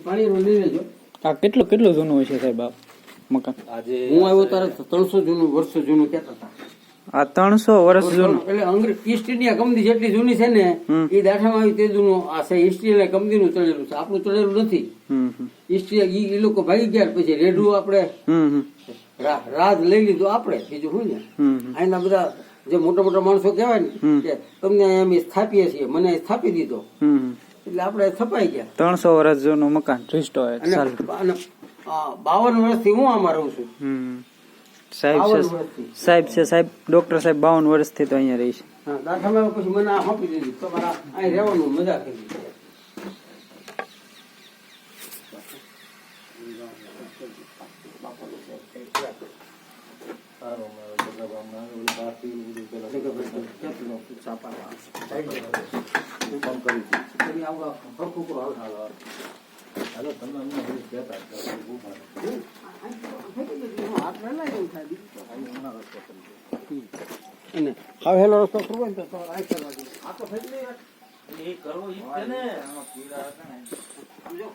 પાણી નું લઈ લેજો. આ કેટલું જૂનું હોય છે સાહેબ આ મકાન? હું આવ્યો તારે 300 જૂનું વર્ષો જૂનું કહેતા હતા. આ 300 વર્ષ જૂનું એટલે અંગ્રેજ ઈસ્ટ ઇન્ડિયા કંપની જેટલી જૂની છે ને એ દાઠામાં આવી તે જૂનું આ છે. ઈસ્ટ ઇન્ડિયા કંપની નું ચડેલું છે, આપણું ચડેલું નથી. ઈસ્ટ ઇન્ડિયા એ લોકો ભાગી ગયા પછી રેડું આપણે રાજ લઈ લીધું આપણે. બીજું શું ને અહીંના બધા જે મોટા મોટા માણસો કહેવાય ને કે તમને અમે સ્થાપીએ છીએ, મને સ્થાપી દીધો એટલે આપણે સ્થપાઈ ગયા. 300 વર્ષ જૂનું મકાન રિસ્ટો અને 52 વર્ષથી હું આમાં રહું છું. સાહેબ ડોક્ટર સાહેબ 52 વર્ષથી તો અહીંયા રહી છે. દાખલા પછી મને આ આપી દીધી, તમારા અહીં રહેવાનું મજા કરી. હેલો રસ્તો કરવો ને તો આ તો થઈ ગયો આને આમ થઈ ગયો.